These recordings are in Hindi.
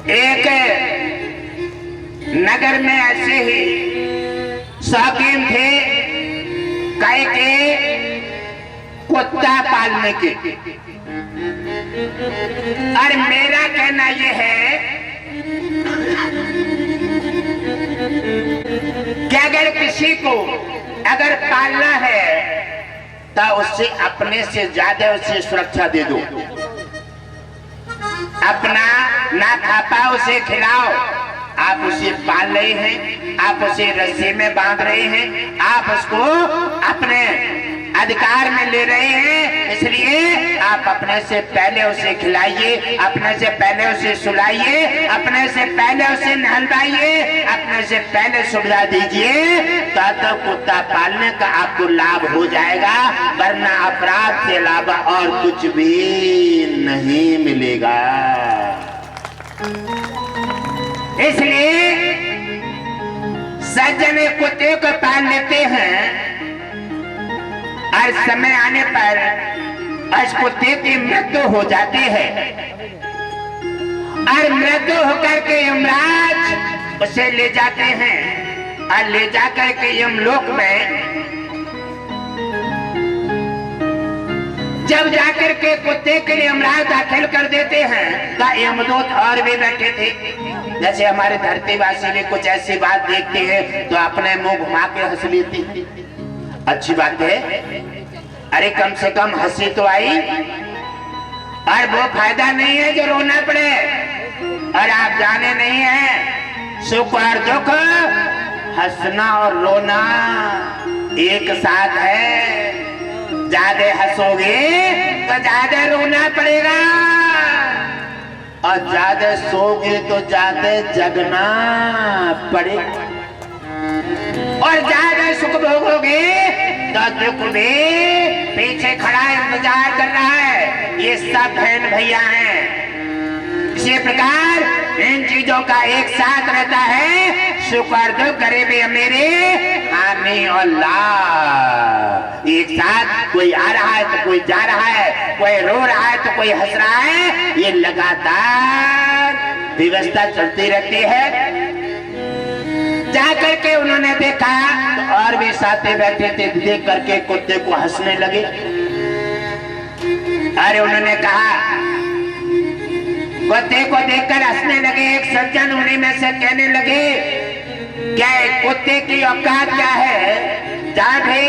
एक नगर में ऐसे ही शौकीन थे कई के कुत्ता पालने के। और मेरा कहना यह है कि अगर किसी को अगर पालना है तो उससे अपने से ज्यादा उसे सुरक्षा दे दो। अपना ना खाता उसे खिलाओ। आप उसे पाल रहे हैं, आप उसे रस्सी में बांध रहे हैं, आप उसको अपने अधिकार में ले रहे हैं, इसलिए आप अपने से पहले उसे खिलाइए, अपने से पहले उसे सुलाइए, अपने से पहले उसे नहलाइए, अपने से पहले सुविधा दीजिए, तो कुत्ता पालने का आपको लाभ हो जाएगा, वरना अपराध के अलावा और कुछ भी नहीं मिलेगा। इसलिए सज्जन कुत्ते को पाल लेते हैं और समय आने पर उस कुत्ते की मृत्यु हो जाती है और मृत्यु होकर के यमराज उसे ले जाते हैं और ले जाकर के यमलोक में जब जाकर के कुत्ते के लिए यमराज दाखिल कर देते हैं तो यमदूत और भी बैठे थे। जैसे हमारे धरतीवासी भी कुछ ऐसी बात देखते हैं तो अपने मुंह घुमा के हंस लेती है, अच्छी बात है, अरे कम से कम हंसी तो आई। और वो फायदा नहीं है जो रोना पड़े। और आप जाने नहीं है सुख और दुख, हंसना और रोना एक साथ है। ज्यादा हंसोगे तो ज्यादा रोना पड़ेगा और ज्यादा सोओगे तो ज्यादा जगना पड़ेगा और ज्यादा सुख भोगोगे तो दुख भी पीछे खड़ा इंतजार कर रहा है। ये सब बहन भैया हैं। इसी प्रकार इन चीजों का एक साथ रहता है, सुख और दुख, गरीबी अमीरी, हानि और लाभ एक साथ। कोई आ रहा है तो कोई जा रहा है, कोई रो रहा है तो कोई हंस रहा है। ये लगातार व्यवस्था चलती रहती है। जाकर के उन्होंने देखा तो और भी साथी बैठे थे, देख करके कुत्ते को हंसने लगे। अरे उन्होंने कहा, कुत्ते को देखकर हंसने लगे। एक सज्जन उन्हीं में से कहने लगे, क्या कुत्ते की औकात क्या है? जा भी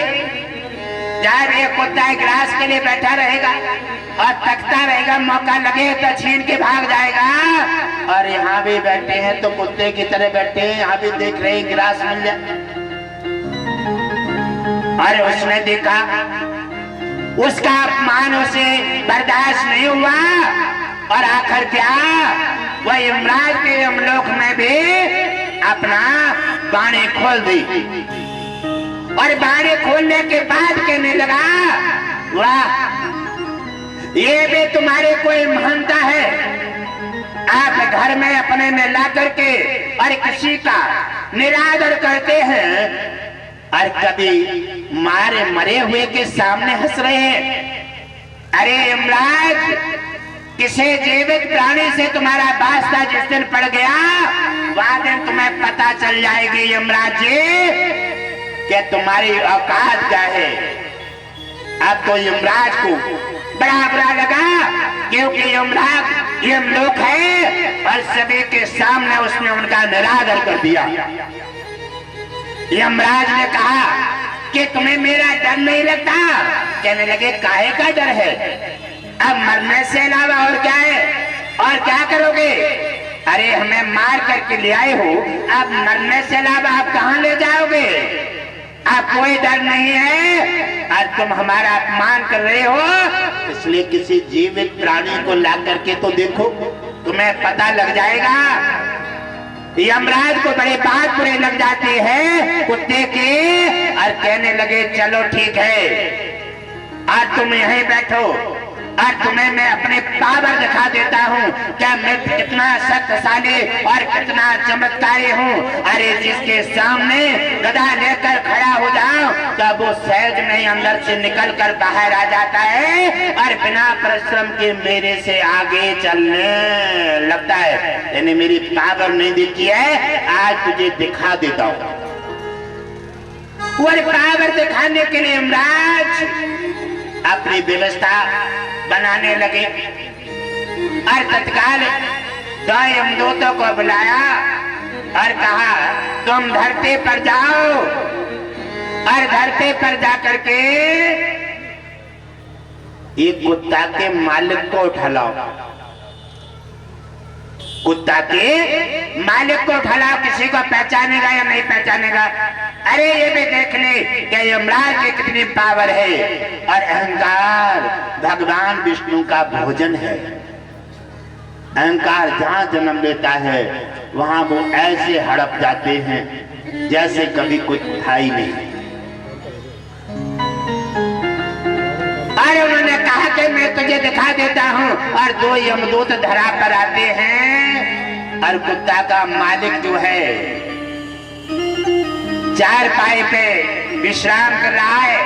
कुत्ता एक ग्रास के लिए बैठा रहेगा और तकता रहेगा, मौका लगे तो छीन के भाग जाएगा। और यहाँ भी बैठे हैं तो कुत्ते की तरह बैठे हैं, यहाँ भी देख रहे हैं ग्रास मिल जाए। अरे उसने देखा, उसका अपमान उसे बर्दाश्त नहीं हुआ और आखिर क्या, वह यमराज के यमलोक में भी अपना बाणी खोल दी। और बाणी खोलने के बाद कहने लगा, वाह, ये भी तुम्हारे कोई महानता है। आप घर में अपने में ला करके और किसी का निरादर करते हैं और कभी मरे हुए के सामने हंस रहे हैं। अरे यमराज, किसी जीवित प्राणी से तुम्हारा वास्ता जिस दिन पड़ गया, वह दिन तुम्हें पता चल जाएगी यमराज जी कि तुम्हारी औकात क्या है। अब तो यमराज को बड़ा बुरा लगा, क्योंकि यमराज यमलोक है और सभी के सामने उसने उनका निरादर कर दिया। यमराज ने कहा कि तुम्हें मेरा डर नहीं लगता? कहने लगे, काहे का डर है? अब मरने से अलावा और क्या है? और क्या करोगे? अरे हमें मार करके ले आए हो, अब मरने से अलावा आप कहाँ ले जाओगे? आप कोई डर नहीं है और तुम हमारा अपमान कर रहे हो, इसलिए किसी जीवित प्राणी को ला करके तो देखो, तुम्हें पता लग जाएगा। यमराज को बड़ी बात बुरी लग जाती है कुत्ते की और कहने लगे, चलो ठीक है, आज तुम यहीं बैठो और तुम्हें मैं अपने पावर दिखा देता हूँ क्या मैं कितना शक्तिशाली और कितना चमत्कारी हूँ। अरे जिसके सामने गदा लेकर खड़ा हो जाओ तब वो सहज में अंदर से निकल कर बाहर आ जाता है और बिना परिश्रम के मेरे से आगे चलने लगता है। यानी मेरी पावर नहीं दिखी है, आज तुझे दिखा देता हूँ। और पावर दिखाने के लिए यमराज अपनी व्यवस्था बनाने लगे और तत्काल दो यमदूतों को बुलाया और कहा तुम धरती पर जाओ और धरती पर जाकर के एक कुत्ता के मालिक को उठा लाओ। कुत्ता के मालिक को उठा लाओ, किसी को पहचानेगा या नहीं पहचानेगा। अरे ये भी देख ले कि यमराज की कितनी पावर है और अहंकार भगवान विष्णु का भोजन है। अहंकार जहां जन्म लेता है वहां वो ऐसे हड़प जाते हैं जैसे कभी कुछ था ही नहीं। अरे उन्होंने कहा कि मैं तुझे दिखा देता हूं और दो यमदूत धरा पर आते हैं और कुत्ता का मालिक जो है चार पाए पे विश्राम कर रहा है।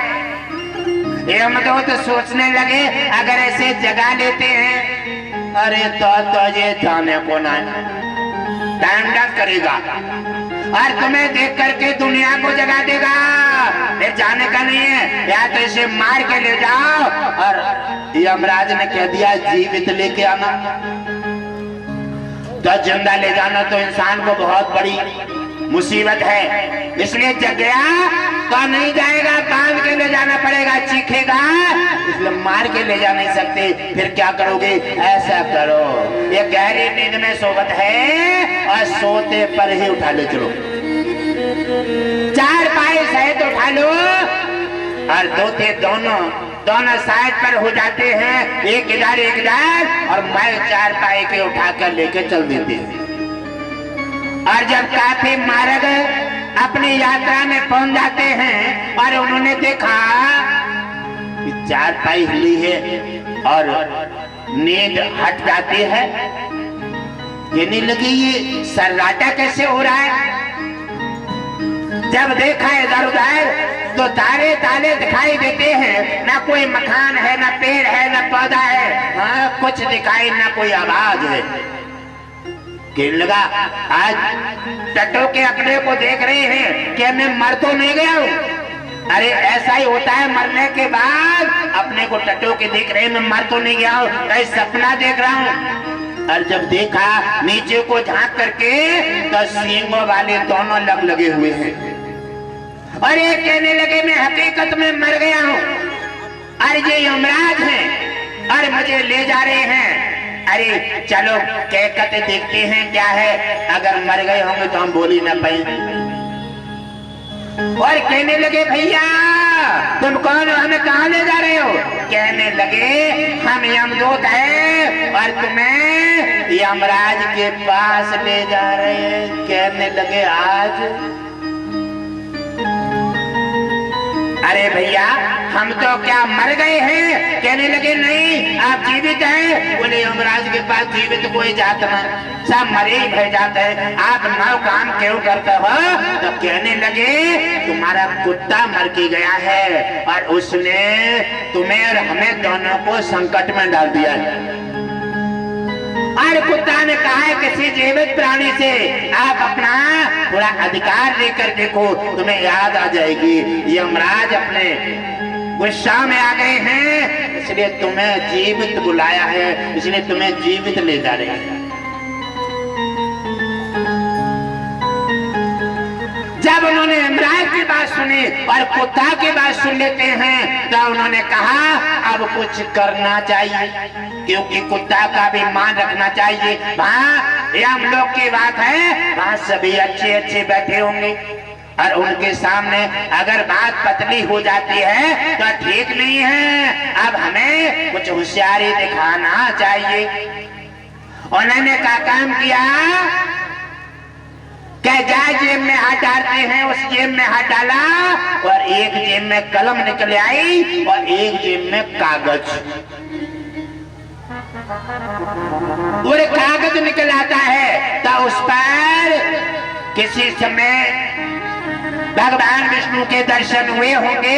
यमदूत सोचने लगे अगर ऐसे जगा लेते हैं अरे तो ये जाने को ना टाइम लग करेगा और तुम्हें देख करके दुनिया को जगा देगा। ये जाने का नहीं है, या तो इसे मार के ले जाओ। और यमराज ने कह दिया जीवित लेके आना। तो जिंदा ले जाना तो इंसान को बहुत बड़ी मुसीबत है, इसलिए जग गया तो नहीं जाएगा, बांध के ले जाना पड़ेगा, चीखेगा, इसलिए मार के ले जा नहीं सकते। फिर क्या करोगे? ऐसा करो ये गहरी नींद में सोवत है और सोते पर ही उठा ले चलो, चार पाए सहित उठा लो और दो थे दोनों साइड पर हो जाते हैं, एक इधर एक इधर, और मैं चार पाए के उठा कर लेके चल देते हैं। और जब काफी मार्ग अपनी यात्रा में पहुंच जाते हैं और उन्होंने देखा कि चार पाई हिली है और नींद हट जाती है, कहने लगे ये सर्राटा कैसे हो रहा है। जब देखा इधर उधर तो तारे ताले दिखाई देते हैं, ना कोई मकान है, ना पेड़ है, ना पौधा है, हाँ कुछ दिखाई, ना कोई आवाज है। कहने लगा आज टट्टो के अपने को देख रहे हैं कि मैं मर तो नहीं गया हूँ। अरे ऐसा ही होता है, मरने के बाद अपने को टट्टो के देख रहे हैं मैं मर तो नहीं गया हूँ, कहीं सपना देख रहा हूँ। और जब देखा नीचे को झांक करके तो सींगों वाले दोनों लगे हुए हैं और ये कहने लगे मैं हकीकत में मर गया हूँ, अरे ये यमराज हैं और मुझे ले जा रहे हैं। अरे चलो कहते देखते हैं क्या है, अगर मर गए होंगे तो हम बोल ही ना पाए। और कहने लगे भैया तुम कौन हो, हमें कहाँ ले जा रहे हो? कहने लगे हम यमदूत हैं और तुम्हें यमराज के पास ले जा रहे हैं। कहने लगे आज अरे भैया हम तो क्या मर गए हैं? कहने लगे नहीं आप जीवित हैं। बोले यमराज के पास जीवित कोई जाता ना, सब मरे ही भय जाते हैं, आप नौ काम क्यों करते हो? तो कहने लगे तुम्हारा कुत्ता मर के गया है और उसने तुम्हें और हमें दोनों को संकट में डाल दिया है। और कुत्ता ने कहा है किसी जीवित प्राणी से आप अपना थोड़ा अधिकार लेकर देखो, तुम्हें याद आ जाएगी। यमराज अपने गुस्सा में आ गए हैं, इसलिए तुम्हें जीवित बुलाया है, इसलिए तुम्हें जीवित ले जा रहे हैं। जब उन्होंने यमराज की बात सुनी और कुत्ता की बात सुन लेते हैं तो उन्होंने कहा अब कुछ करना चाहिए, क्योंकि कुत्ता का भी मान रखना चाहिए। वहाँ ये हम लोग की बात है, वहाँ सभी अच्छे अच्छे बैठे होंगे और उनके सामने अगर बात पतली हो जाती है तो ठीक नहीं है, अब हमें कुछ होशियारी दिखाना चाहिए। उन्होंने क्या काम किया क्या जाए जेब में हाथ डालते हैं, उस जेब में हाथ डाला और एक जेब में कलम निकल आई और एक जेब में कागज। और कागज निकल आता है तो उस पर किसी समय भगवान विष्णु के दर्शन हुए होंगे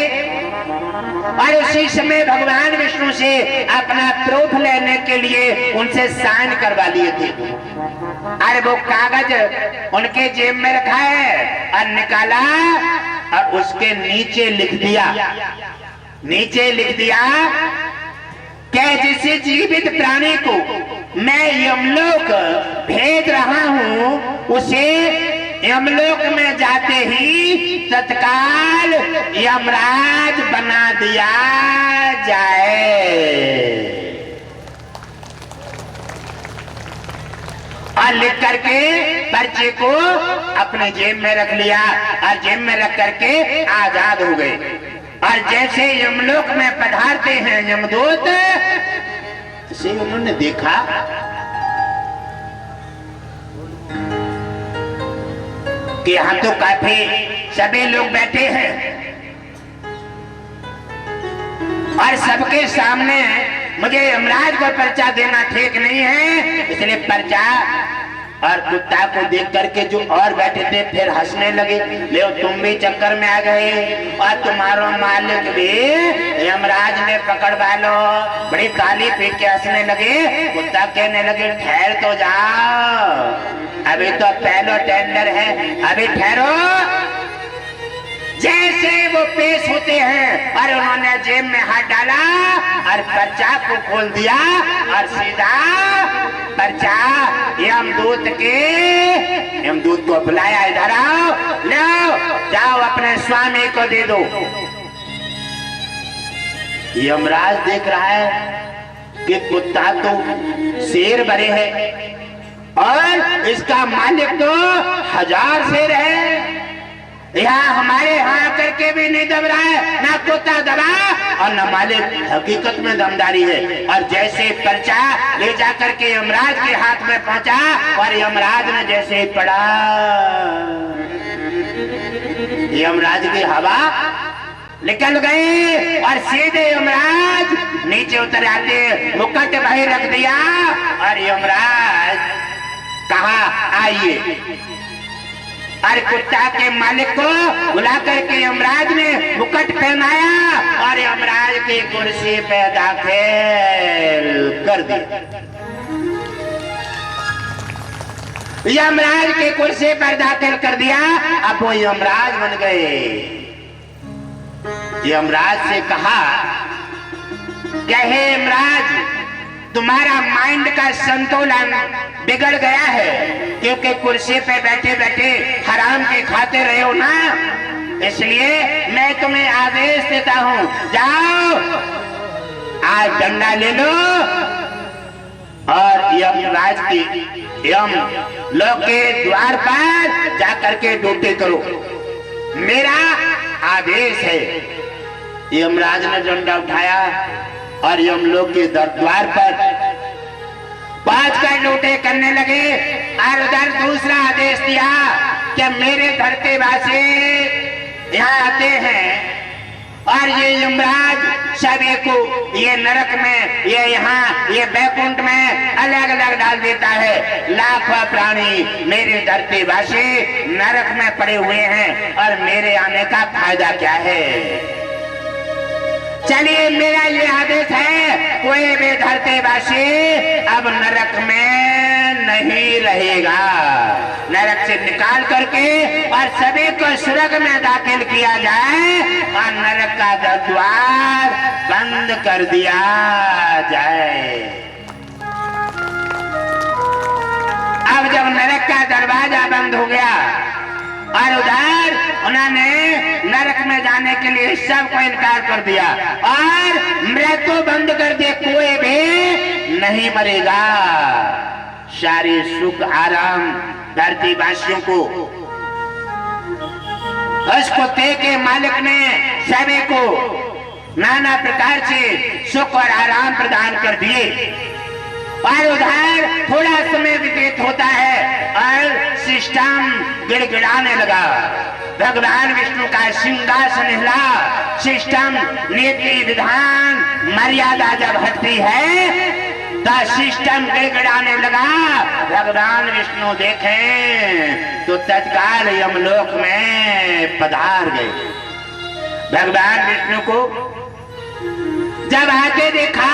और उसी समय भगवान विष्णु से अपना प्रूफ लेने के लिए उनसे साइन करवा लिए थे। अरे वो कागज उनके जेब में रखा है और निकाला और उसके नीचे लिख दिया कि जिस जीवित प्राणी को मैं यमलोक भेज रहा हूं उसे यमलोक में जाते ही तत्काल यमराज बना दिया जाए। और लिख करके पर्चे को अपने जेब में रख लिया और जेब में रख करके आजाद हो गए। और जैसे यमलोक में पधारते हैं यमदूत, इसे उन्होंने देखा कि यहाँ तो काफी सभी लोग बैठे हैं और सबके सामने मुझे यमराज को पर्चा देना ठीक नहीं है, इसलिए पर्चा और कुत्ता को देख करके जो और बैठे थे फिर हंसने लगे। ले तुम भी चक्कर में आ गए और तुम्हारा मालिक भी यमराज ने पकड़वा लो। बड़ी ताली पीट के हंसने लगे। कुत्ता कहने लगे ठहर तो जाओ, अभी तो पहला टेंडर है, अभी ठहरो। जैसे वो पेश होते हैं और उन्होंने जेब में हाथ डाला और पर्चा को खोल दिया और सीधा पर्चा यमदूत को बुलाया, इधर आओ, लो जाओ अपने स्वामी को दे दो। यमराज देख रहा है कि कुत्ता तो शेर बड़े है और इसका मालिक तो 1000 शेर है। यहाँ हमारे यहाँ करके भी नहीं दब रहा है, ना कुत्ता दबा और न मालिक हकीकत में दमदारी है। और जैसे पर्चा ले जा करके यमराज के हाथ में पहुंचा और यमराज ने जैसे पड़ा, यमराज की हवा निकल गई और सीधे यमराज नीचे उतर आते, मुकुट बाहर रख दिया और यमराज कहा आइए। और कुत्ता के मालिक को बुला करके यमराज ने मुकुट पहनाया और यमराज की कुर्सी पे दाखिल कर दिया। यमराज की कुर्सी पर दाखिल कर दिया। अब वो यमराज बन गए। यमराज से कहा कहे यमराज तुम्हारा माइंड का संतुलन बिगड़ गया है, क्योंकि कुर्सी पे बैठे बैठे हराम के खाते रहे हो ना, इसलिए मैं तुम्हें आदेश देता हूं, जाओ आज डंडा ले लो और यमराज की यम लोक के द्वार पर जाकर के ड्यूटी करो, मेरा आदेश है। यमराज ने डंडा उठाया और यमलोक के द्वार पर 5 का ड्यूटी करने लगे। और उधर दूसरा आदेश दिया कि मेरे धरतीवासी यहाँ आते हैं और ये यमराज सभी को ये नरक में, ये यहाँ, ये बैकुंठ में अलग अलग डाल देता है। लाखों प्राणी मेरे धरतीवासी नरक में पड़े हुए हैं और मेरे आने का फायदा क्या है। चलिए मेरा ये आदेश है, कोई भी धरतीवासी अब नरक में नहीं रहेगा। नरक से निकाल करके और सभी को स्वर्ग में दाखिल किया जाए और नरक का द्वार बंद कर दिया जाए। अब जब नरक का दरवाजा बंद हो गया और उधर उन्होंने नरक में जाने के लिए सबको इनकार कर दिया और मृत्यु बंद कर दिया, कोई भी नहीं मरेगा। सारे सुख आराम धरतीवासियों को उस कुत्ते के मालिक ने सभी को नाना प्रकार से सुख और आराम प्रदान कर दिए। और उधर थोड़ा समय व्यतीत होता है और सिस्टम गिड़गिड़ाने लगा। भगवान विष्णु का सिंहासन हिला, सिस्टम नीति विधान मर्यादा जब हटती है तो सिस्टम गिड़गिड़ाने लगा। भगवान विष्णु देखें तो तत्काल यमलोक में पधार गए। भगवान विष्णु को जब आके देखा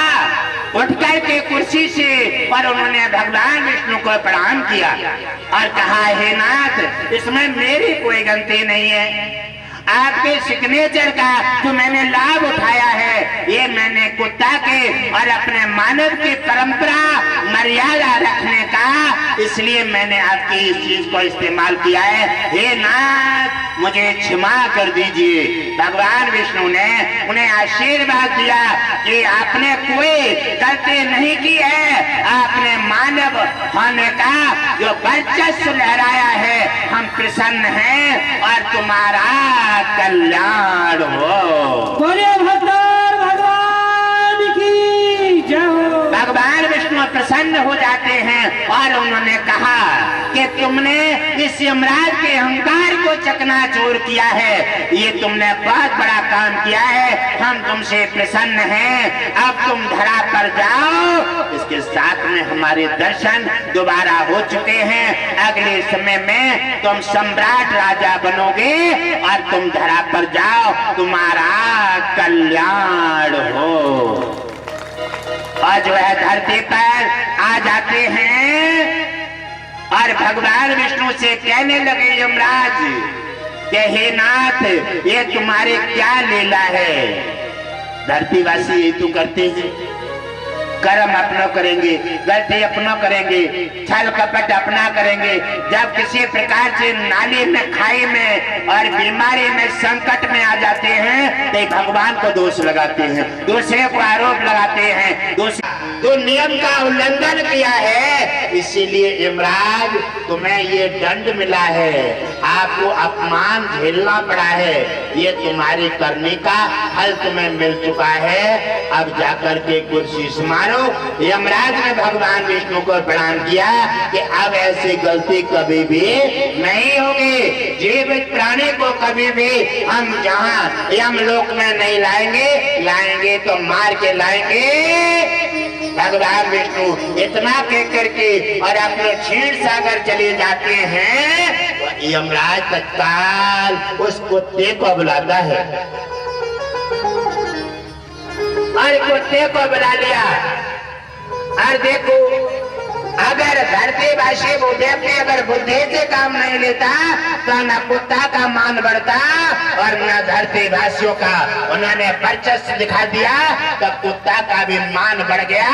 उठ करके कुर्सी से, और उन्होंने भगवान विष्णु को प्रणाम किया और कहा, हे नाथ, इसमें मेरी कोई गलती नहीं है। आपके सिग्नेचर का जो मैंने लाभ उठाया है, ये मैंने कुत्ता के और अपने मानव की परंपरा मर्यादा रखने का, इसलिए मैंने आपकी इस चीज को इस्तेमाल किया है। हे नाथ, मुझे क्षमा कर दीजिए। भगवान विष्णु ने उन्हें आशीर्वाद दिया कि आपने कोई गलती नहीं की है। आपने मानव होने का जो वर्चस्व लहराया है, हम प्रसन्न हैं और तुम्हारा कल्याण हो। भगवान की जय। भगवान विष्णु प्रसन्न हो जाते हैं और उन्होंने कहा कि तुमने इस यमराज के अहंकार को चकनाचूर किया है, ये तुमने बहुत बड़ा काम किया है, हम तुमसे प्रसन्न हैं। अब तुम धरा पर जाओ। इसके साथ में हमारे दर्शन दोबारा हो चुके हैं। अगले समय में तुम सम्राट राजा बनोगे और तुम धरा पर जाओ, तुम्हारा कल्याण हो। और जो है धरती पर आ जाते हैं और भगवान विष्णु से कहने लगे, यमराज कि हे नाथ, ये तुम्हारे क्या लीला है। धरतीवासी ये तो करते हैं, कर्म अपना करेंगे, गलती अपना करेंगे, छल कपट अपना करेंगे। जब किसी प्रकार से नाली में, खाई में और बीमारी में, संकट में आ जाते हैं तो भगवान को दोष लगाते हैं, दूसरे को आरोप लगाते हैं, तो नियम का उल्लंघन किया है, इसीलिए यमराज तुम्हें ये दंड मिला है, आपको अपमान झेलना पड़ा है। ये तुम्हारे करने का फल तुम्हें मिल चुका है। अब जाकर के कुर्सी संभालो। यमराज ने भगवान विष्णु को प्रणाम किया कि अब ऐसी गलती कभी भी नहीं होगी। जीवित प्राणी को कभी भी हम जहाँ यमलोक में नहीं लाएंगे तो मार के लाएंगे। भगवान विष्णु इतना कह करके और अपने क्षीर सागर चले जाते हैं। तो यमराज तत्काल उस कुत्ते को बुलाता है और कुत्ते को बुला लिया। और देखो, अगर धरतीवासी अगर बुद्धि से काम नहीं लेता तो न कुत्ता का मान बढ़ता और न धरतीवासियों का। उन्होंने वर्चस्व दिखा दिया तो कुत्ता का भी मान बढ़ गया।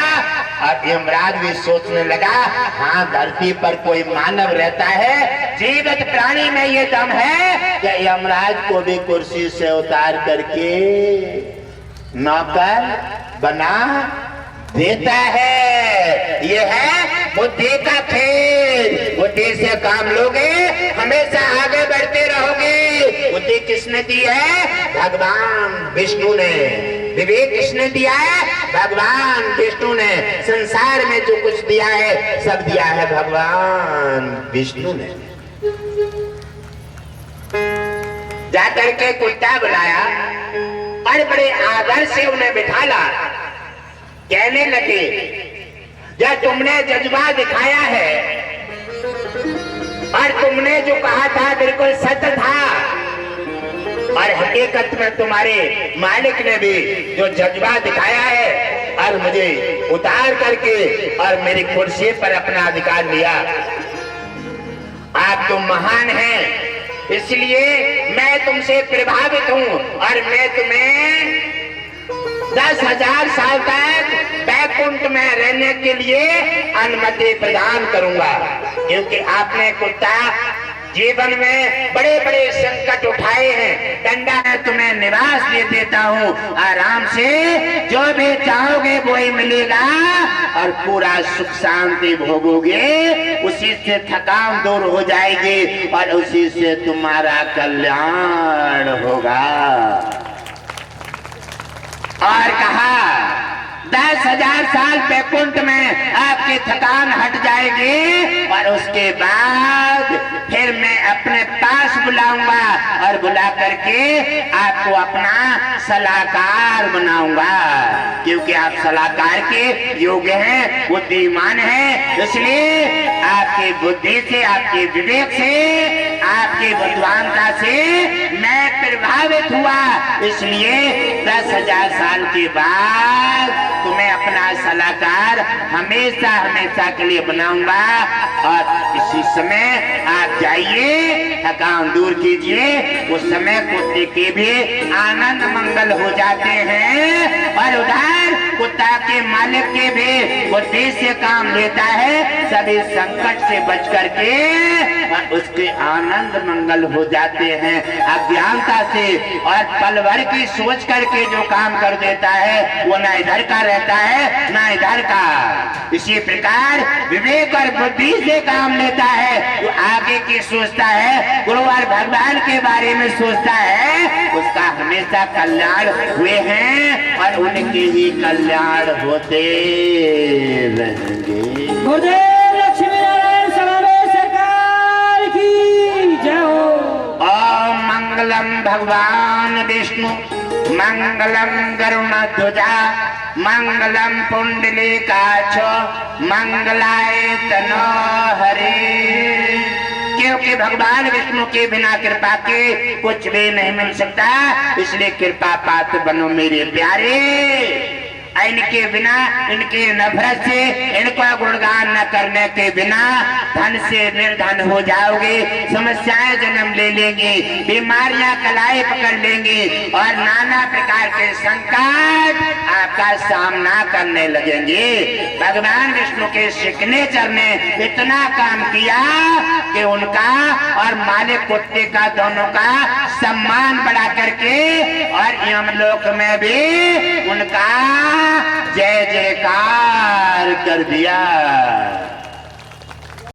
और यमराज भी सोचने लगा, हाँ, धरती पर कोई मानव रहता है, जीवित प्राणी में ये दम है कि यमराज को भी कुर्सी से उतार करके नौकर बना देता है। ये है बुद्धि का खेल। बुद्धि से काम लोगे, हमेशा आगे बढ़ते रहोगे। बुद्धि किसने दी है? भगवान विष्णु ने। विवेक किसने दिया है? भगवान विष्णु ने। संसार में जो कुछ दिया है सब दिया है भगवान विष्णु ने। जाकर के कुत्ता बुलाया और बड़े आदर से उन्हें बिठाला। कहने लगे, जब तुमने जज्बा दिखाया है और तुमने जो कहा था बिल्कुल सत्य था, और हकीकत में तुम्हारे मालिक ने भी जो जज्बा दिखाया है और मुझे उतार करके और मेरी कुर्सी पर अपना अधिकार लिया। आप तो महान हैं, इसलिए मैं तुमसे प्रभावित हूं और मैं तुम्हें 10,000 साल तक बैकुंठ में रहने के लिए अनुमति प्रदान करूंगा। क्योंकि आपने कुत्ता जीवन में बड़े बड़े संकट उठाए हैं। डंडा में तुम्हें निवास दे देता हूँ, आराम से जो भी चाहोगे वो ही मिलेगा और पूरा सुख शांति भोगोगे। उसी से थकान दूर हो जाएगी और उसी से तुम्हारा कल्याण होगा। और कहा 10,000 साल बैकुंठ में आपकी थकान हट जाएगी और उसके बाद फिर फिर मैं अपने पास बुलाऊंगा और बुला करके आपको अपना सलाहकार बनाऊंगा, क्योंकि आप सलाहकार के योग्य हैं, बुद्धिमान हैं। इसलिए आपकी बुद्धि से, आपके विवेक से, आपकी बुद्धिमानता से मैं प्रभावित हुआ। इसलिए 10,000 साल के बाद तुम्हें अपना सलाहकार हमेशा हमेशा के लिए बनाऊंगा। और इसी समय आप जाइए, थकान दूर कीजिए। उस समय कुत्ते के भी आनंद मंगल हो जाते हैं और उधर कुत्ता के मालिक के भी बुद्धि से काम लेता है, सभी संकट से बच करके और उसके आनंद मंगल हो जाते हैं। अज्ञानता से और पल भर की सोच करके जो काम कर देता है वो ना इधर का रहता है ना इधर का। इसी प्रकार विवेक और बुद्धि से काम लेता है, वो आगे की सोचता है, गुरु और भगवान के बारे में सोचता है, उसका हमेशा कल्याण हुए हैं और उनके ही कल्याण होते रहेंगे। गुरुदेव लक्ष्मी नारायण समावेश सरकार की जय हो। ओम मंगलम भगवान विष्णु, मंगलम गरुणध्वजा, मंगलम पुंडलीकाक्ष, मंगलाय तनो हरि। क्योंकि भगवान विष्णु के बिना कृपा के कुछ भी नहीं मिल सकता, इसलिए कृपा पात्र बनो मेरे प्यारे। इनके बिना, इनके नफरत से, इनका गुणगान न करने के बिना धन से निर्धन हो जाओगे, समस्याएं जन्म ले लेंगी, बीमारियां कलाई पकड़ लेंगी और नाना प्रकार के संकट आपका सामना करने लगेंगे। भगवान विष्णु के सिग्नेचर ने इतना काम किया कि उनका और मालिक कुत्ते का दोनों का सम्मान बढ़ा करके और यमलोक में भी उनका जय जयकार कर दिया।